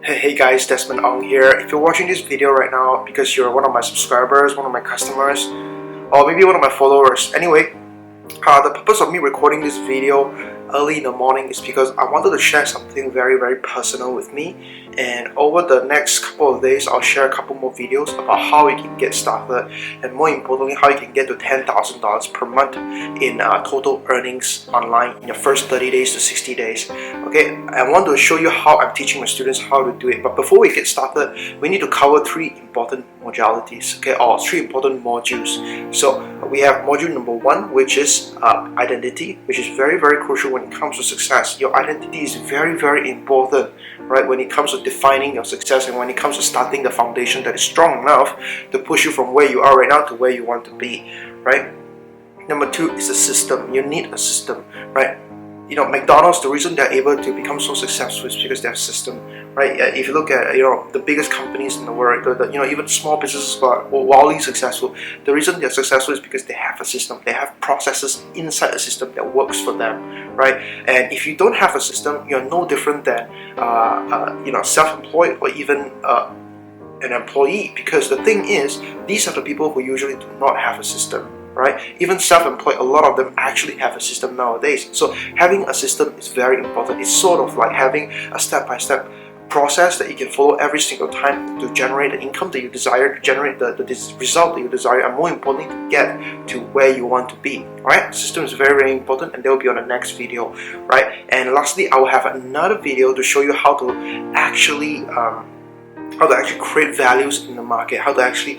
Hey guys, Desmond here. If you're watching this video right now because you're one of my subscribers, one of my customers, or maybe one of my followers. Anyway, the purpose of me recording this video early in the morning is because I wanted to share something very personal with me, and over the next couple of days I'll share a couple more videos about how you can get started, and more importantly how you can get to $10,000 per month in total earnings online in your first 30 days to 60 days. Okay, I want to show you how I'm teaching my students how to do it, but before we get started we need to cover three important modalities, okay, or three important modules. So we have module number one, which is identity, which is very crucial when it comes to success. Your identity is very important, right, when it comes to defining your success and when it comes to starting the foundation that is strong enough to push you from where you are right now to where you want to be, right? Number two is a system. You need a system, right? You know, McDonald's, the reason they're able to become so successful is because they have a system, right? If you look at the biggest companies in the world, even small businesses who are wildly successful, the reason they're successful is because they have a system. They have processes inside a system that works for them, right? And if you don't have a system, you're no different than self-employed or even an employee, because the thing is, these are the people who usually do not have a system. Right? Even self-employed, a lot of them actually have a system nowadays. So having a system is very important. It's sort of like having a step-by-step process that you can follow every single time to generate the income that you desire, to generate the result that you desire, and more importantly, to get to where you want to be. Right? System is very important, and they will be on the next video. Right? And lastly, I will have another video to show you how to actually create values in the market, how to actually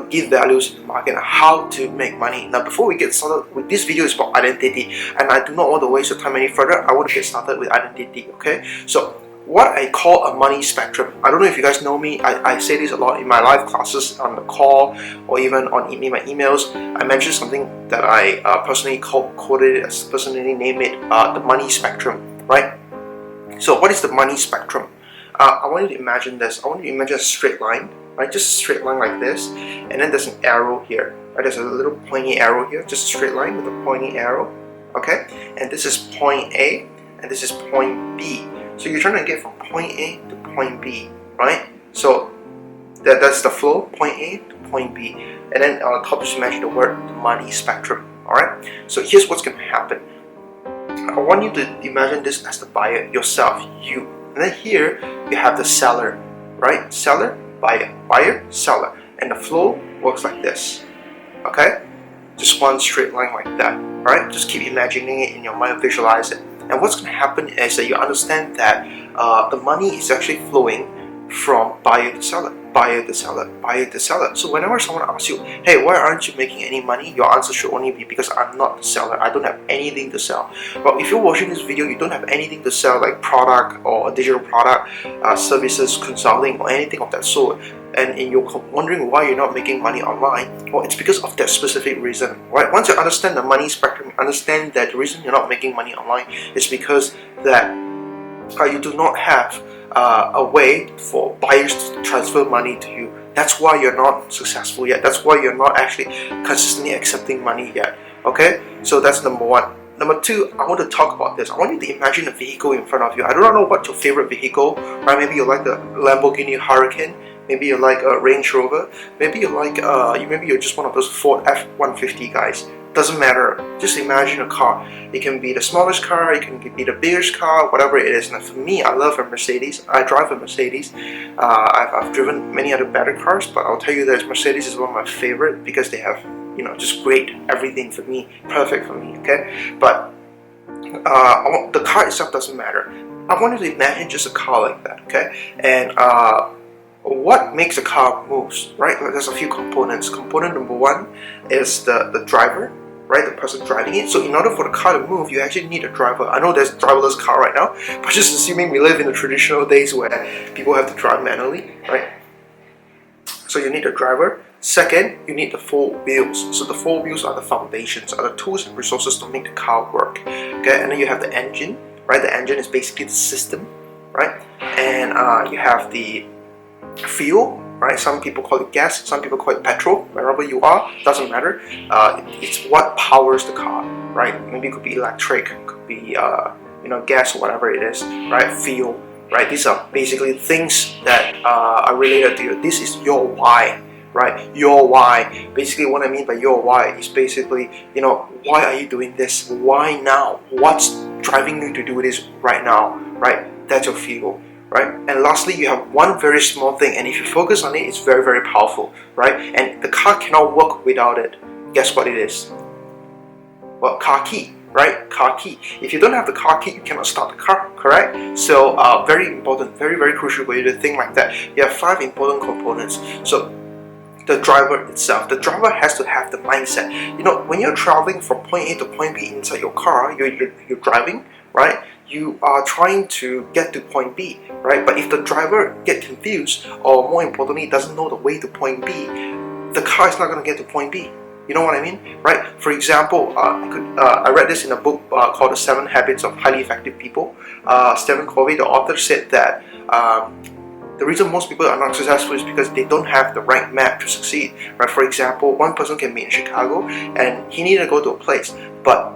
give values in the market, and how to make money. Now, before we get started with this video, is about identity, and I do not want to waste your time any further. I want to get started with identity. Okay, so what I call a money spectrum. I don't know if you guys know me. I say this a lot in my live classes, on the call, or even on my emails. I mentioned something that I personally quoted as personally named it the money spectrum. Right? So what is the money spectrum? I want you to imagine this. I want you to imagine a straight line, right? Just a straight line like this, and then there's an arrow here, right? There's a little pointy arrow here, just a straight line with a pointy arrow, okay? And this is point A, and this is point B. So you're trying to get from point A to point B, right? So that's the flow, point A to point B. And then on the top, just imagine the word money spectrum, all right? So here's what's going to happen. I want you to imagine this as the buyer, yourself, you. And then here you have the seller, right? Seller, buyer, seller. And the flow works like this, okay? Just one straight line like that, right? Just keep imagining it in your mind, visualize it. And what's going to happen is that you understand that the money is actually flowing from buyer to seller, buyer to seller, buyer to seller. So whenever someone asks you, hey, why aren't you making any money? Your answer should only be, because I'm not the seller. I don't have anything to sell. But if you're watching this video, you don't have anything to sell, like product or a digital product, services, consulting, or anything of that sort, and you're wondering why you're not making money online, well, it's because of that specific reason, right? Once you understand the money spectrum, understand that the reason you're not making money online is because that you do not have a way for buyers to transfer money to you. That's why you're not successful yet. That's why you're not actually consistently accepting money yet. Okay, so that's number one. Number two, I want to talk about this. I want you to imagine a vehicle in front of you. I do not know what your favorite vehicle, right? Maybe you like the Lamborghini Hurricane. Maybe you like a Range Rover. Maybe you like maybe you're just one of those Ford F-150 guys. Doesn't matter. Just imagine a car. It can be the smallest car, it can be the biggest car, whatever it is. Now for me, I love a Mercedes. I drive a Mercedes. I've driven many other better cars, but I'll tell you that Mercedes is one of my favorite because they have just great everything for me, perfect for me. Okay, but the car itself doesn't matter. I want you to imagine just a car like that. Okay, and what makes a car moves, right? There's a few components. Component number one is the driver, right? The person driving it. So in order for the car to move, you actually need a driver. I know there's a driverless car right now, but just assuming we live in the traditional days where people have to drive manually, right? So you need a driver. Second, you need the four wheels. So the four wheels are the foundations, are the tools and resources to make the car work. Okay, and then you have the engine, right? The engine is basically the system, right? And you have the fuel, right? Some people call it gas, some people call it petrol. Wherever you are, doesn't matter. It's what powers the car, right? Maybe it could be electric, it could be gas or whatever it is, right? Fuel. right? These are basically things that are related to you. This is your why, right? Your why. Basically, what I mean by your why is basically, why are you doing this? Why now? What's driving you to do this right now, right? That's your fuel, right? And lastly, you have one very small thing, and if you focus on it, it's very, very powerful, right? And the car cannot work without it. Guess what it is? Well, car key, right? Car key. If you don't have the car key, you cannot start the car, correct? So very important, very, very crucial for you to think like that. You have 5 important components. So the driver itself, the driver has to have the mindset. When you're traveling from point A to point B inside your car, you're driving, right? You are trying to get to point B, right? But if the driver gets confused, or more importantly, doesn't know the way to point B, the car is not going to get to point B. You know what I mean, right? For example, I read this in a book called The 7 Habits of Highly Effective People. Stephen Covey, the author, said that the reason most people are not successful is because they don't have the right map to succeed, right? For example, one person can be in Chicago and he needed to go to a place, but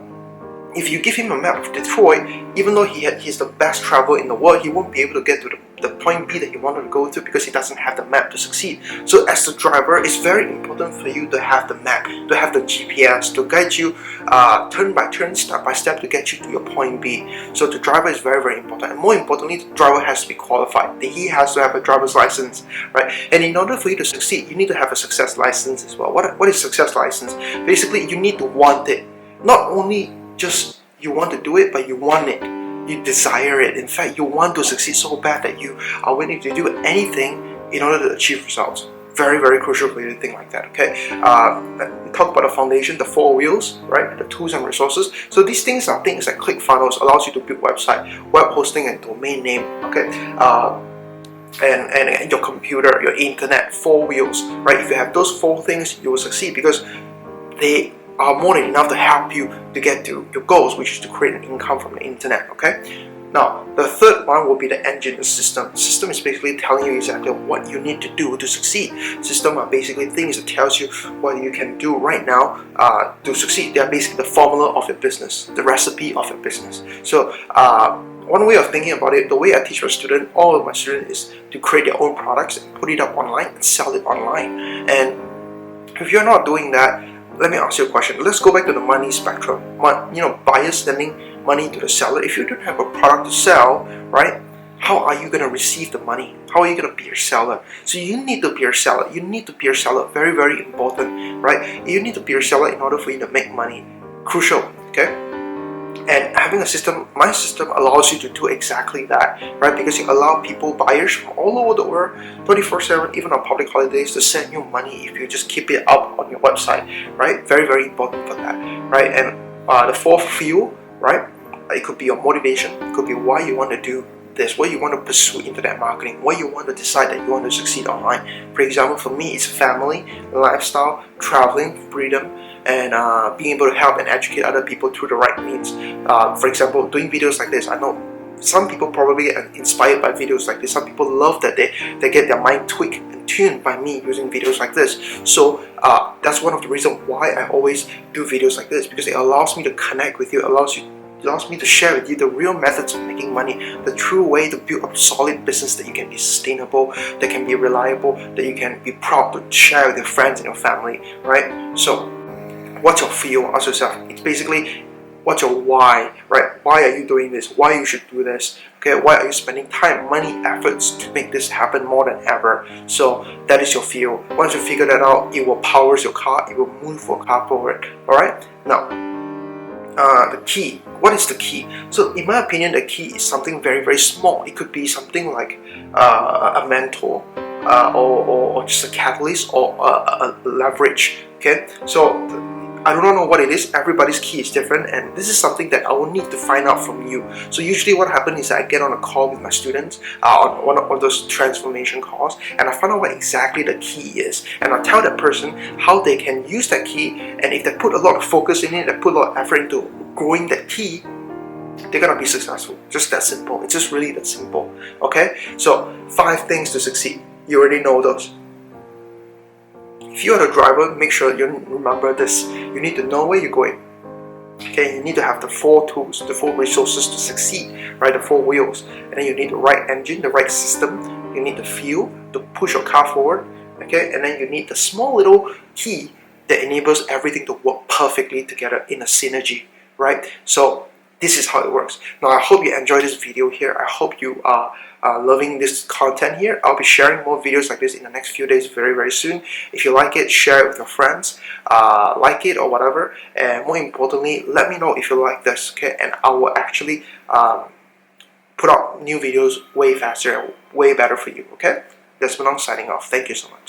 if you give him a map of Detroit, even though he's the best traveler in the world, he won't be able to get to the point B that he wanted to go to because he doesn't have the map to succeed. So as the driver, it's very important for you to have the map, to have the GPS, to guide you turn by turn, step by step, to get you to your point B. So the driver is very, very important. And more importantly, the driver has to be qualified. He has to have a driver's license, right? And in order for you to succeed, you need to have a success license as well. What is success license? Basically, you need to want it. Not only just you want to do it, but you want it. You desire it. In fact, you want to succeed so bad that you are willing to do anything in order to achieve results. Very, very crucial for you to think like that, okay? We talk about the foundation, the 4 wheels, right? The tools and resources. So these things are things like ClickFunnels, allows you to build website, web hosting and domain name, okay? And your computer, your internet, 4 wheels, right? If you have those 4 things, you will succeed because they are more than enough to help you to get to your goals, which is to create an income from the internet, okay? Now, the third one will be the engine, the system. The system is basically telling you exactly what you need to do to succeed. System are basically things that tells you what you can do right now to succeed. They are basically the formula of your business, the recipe of your business. So, one way of thinking about it, the way I teach my student, all of my students, is to create their own products and put it up online and sell it online. And if you're not doing that, let me ask you a question. Let's go back to the money spectrum. Buyers lending money to the seller. If you don't have a product to sell, right, how are you going to receive the money? How are you going to be your seller? So you need to be your seller. You need to be your seller. Very, very important, right? You need to be your seller in order for you to make money. Crucial, okay? And having a system, my system allows you to do exactly that, right? Because you allow people, buyers from all over the world, 24/7, even on public holidays, to send you money if you just keep it up on your website, right? Very, very important for that, right? And the 4th fuel, right? It could be your motivation, it could be why you want to do this, why you want to pursue internet marketing, why you want to decide that you want to succeed online. For example, for me, it's family, lifestyle, traveling, freedom, and being able to help and educate other people through the right means. For example, doing videos like this. I know some people probably are inspired by videos like this. Some people love that they get their mind tweaked and tuned by me using videos like this. So that's one of the reasons why I always do videos like this, because it allows me to connect with you, it allows me to share with you the real methods of making money, the true way to build a solid business that you can be sustainable, that can be reliable, that you can be proud to share with your friends and your family, right? So what's your feel? Ask yourself. It's basically, what's your why, right? Why are you doing this? Why you should do this? Okay, why are you spending time, money, efforts to make this happen more than ever? So that is your feel. Once you figure that out, it will power your car. It will move your car forward. All right. Now, the key. What is the key? So in my opinion, the key is something very, very small. It could be something like a mentor, or just a catalyst, or a leverage. Okay, so I do not know what it is. Everybody's key is different, and this is something that I will need to find out from you. So usually what happens is I get on a call with my students on one of those transformation calls, and I find out what exactly the key is, and I tell that person how they can use that key, and if they put a lot of focus in it, they put a lot of effort into growing that key, they're gonna be successful. Just that simple. It's just really that simple. Okay, so 5 things to succeed. You already know those. If you are the driver, make sure you remember this. You need to know where you're going. Okay, you need to have the 4 tools, the 4 resources to succeed, right? The 4 wheels. And then you need the right engine, the right system. You need the fuel to push your car forward. Okay, and then you need the small little key that enables everything to work perfectly together in a synergy, right? So this is how it works. Now I hope you enjoyed this video here. I hope you are loving this content here. I'll be sharing more videos like this in the next few days very soon. If you like it, share it with your friends, like it or whatever, and more importantly, let me know if you like this, okay? And I will actually put out new videos way faster and way better for you, okay? Desmond signing off. Thank you so much.